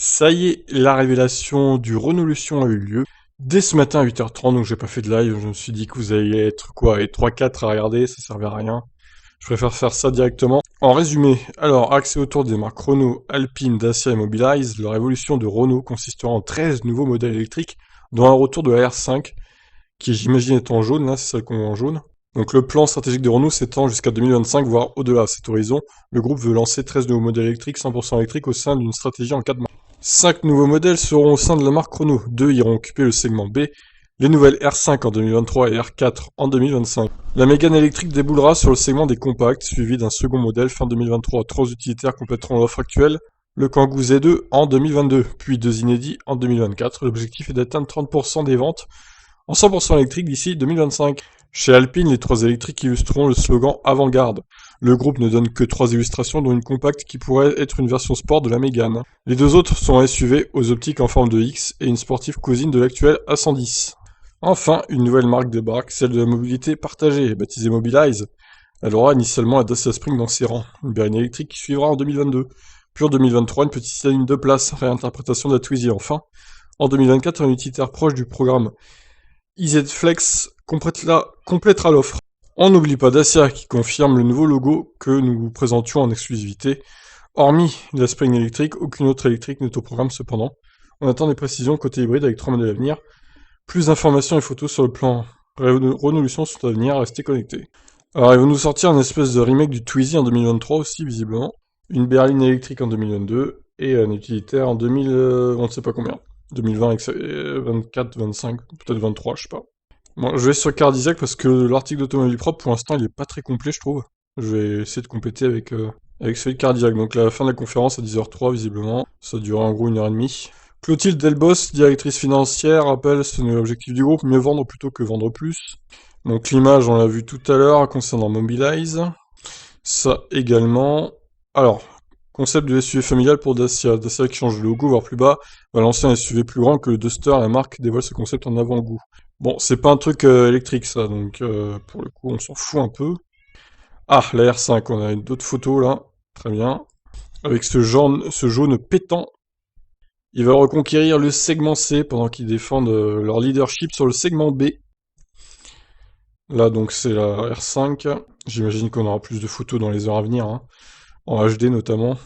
Ça y est, la révélation du Renaulution a eu lieu. Dès ce matin à 8h30, donc j'ai pas fait de live, je me suis dit que vous alliez être quoi, et 3-4 à regarder, ça servait à rien. Je préfère faire ça directement. En résumé, alors, axé autour des marques Renault, Alpine, Dacia et Mobilize, la révolution de Renault consistera en 13 nouveaux modèles électriques, dont un retour de la R5, qui j'imagine est en jaune, là, c'est celle qu'on voit en jaune. Donc le plan stratégique de Renault s'étend jusqu'à 2025, voire au-delà. À cet horizon, le groupe veut lancer 13 nouveaux modèles électriques 100% électriques au sein d'une stratégie en 4 marques. 5 nouveaux modèles seront au sein de la marque Renault. 2 iront occuper le segment B. Les nouvelles R5 en 2023 et R4 en 2025. La Mégane électrique déboulera sur le segment des compacts, suivi d'un second modèle fin 2023. 3 utilitaires compléteront l'offre actuelle. Le Kangoo Z2 en 2022, puis 2 inédits en 2024. L'objectif est d'atteindre 30% des ventes en 100% électrique d'ici 2025. Chez Alpine, les 3 électriques illustreront le slogan Avant-garde. Le groupe ne donne que 3 illustrations, dont une compacte qui pourrait être une version sport de la Mégane. Les 2 autres sont un SUV aux optiques en forme de X et une sportive cousine de l'actuelle A110. Enfin, une nouvelle marque débarque, celle de la mobilité partagée, baptisée Mobilize. Elle aura initialement un Dacia Spring dans ses rangs, une berline électrique qui suivra en 2022. Puis en 2023, une petite ligne de place, réinterprétation de la Twizy. Enfin, en 2024, un utilitaire proche du programme EZ Flex complétera l'offre. On n'oublie pas Dacia qui confirme le nouveau logo que nous vous présentions en exclusivité. Hormis la Spring électrique, aucune autre électrique n'est au programme cependant. On attend des précisions côté hybride avec 3 modèles à venir. Plus d'informations et photos sur le plan Renaulution sont à venir, restez connectés. Alors ils vont nous sortir une espèce de remake du Twizy en 2023 aussi visiblement. Une berline électrique en 2022 et un utilitaire en 2000, on ne sait pas combien. 2020, 24, 25, peut-être 23, je sais pas. Bon, je vais sur Cardizac parce que l'article d'Automobile Propre, pour l'instant, il est pas très complet, je trouve. Je vais essayer de compléter avec celui de Cardizac. Donc, la fin de la conférence à 10h03, visiblement. Ça dure en gros 1h30. Clotilde Delbos, directrice financière, rappelle ce n'est l'objectif du groupe, mieux vendre plutôt que vendre plus. Donc, l'image, on l'a vu tout à l'heure, concernant Mobilize. Ça également. Alors, concept de SUV familial pour Dacia. Dacia qui change le logo, voire plus bas, va lancer un SUV plus grand que le Duster. La marque dévoile ce concept en avant-goût. Bon, c'est pas un truc électrique ça, donc pour le coup on s'en fout un peu. Ah, la R5, on a d'autres photos là, très bien. Avec ce jaune pétant, ils veulent reconquérir le segment C pendant qu'ils défendent leur leadership sur le segment B. Là donc c'est la R5, j'imagine qu'on aura plus de photos dans les heures à venir, hein, en HD notamment.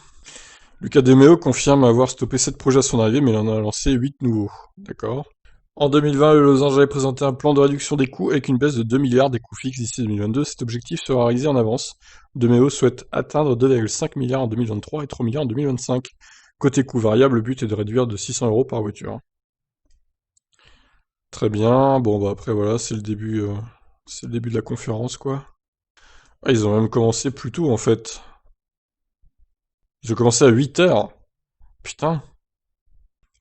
Luca De Meo confirme avoir stoppé 7 projets à son arrivée, mais il en a lancé 8 nouveaux. D'accord. En 2020, le Losange avait présenté un plan de réduction des coûts avec une baisse de 2 milliards des coûts fixes d'ici 2022. Cet objectif sera réalisé en avance. De Meo souhaite atteindre 2,5 milliards en 2023 et 3 milliards en 2025. Côté coût variable, le but est de réduire de 600 euros par voiture. Très bien. Bon, bah après, voilà, c'est le début de la conférence, quoi. Ah, ils ont même commencé plus tôt, en fait. Ils ont commencé à 8h. Putain.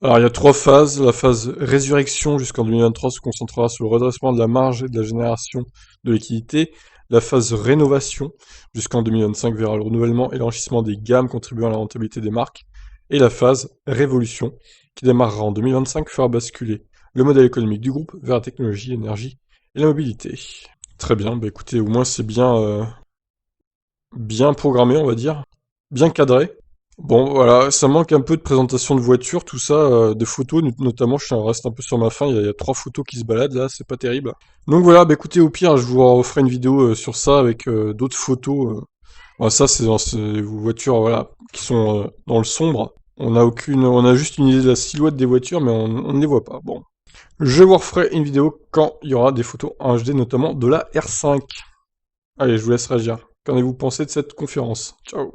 Alors, il y a 3 phases. La phase résurrection jusqu'en 2023 se concentrera sur le redressement de la marge et de la génération de liquidité. La phase rénovation jusqu'en 2025 verra le renouvellement et l'enrichissement des gammes contribuant à la rentabilité des marques. Et la phase révolution qui démarrera en 2025 fera basculer le modèle économique du groupe vers la technologie, l'énergie et la mobilité. Très bien, bah écoutez, au moins c'est bien programmé, on va dire, bien cadré. Bon, voilà, ça manque un peu de présentation de voitures, tout ça, de photos, notamment, je reste un peu sur ma fin, il y a 3 photos qui se baladent là, c'est pas terrible. Donc voilà, bah écoutez, au pire, je vous referai une vidéo sur ça avec d'autres photos. Voilà, ça, c'est dans ces voitures, voilà, qui sont dans le sombre. On a juste une idée de la silhouette des voitures, mais on ne les voit pas. Bon. Je vous referai une vidéo quand il y aura des photos en HD, notamment de la R5. Allez, je vous laisse réagir. Qu'en avez-vous pensé de cette conférence? Ciao.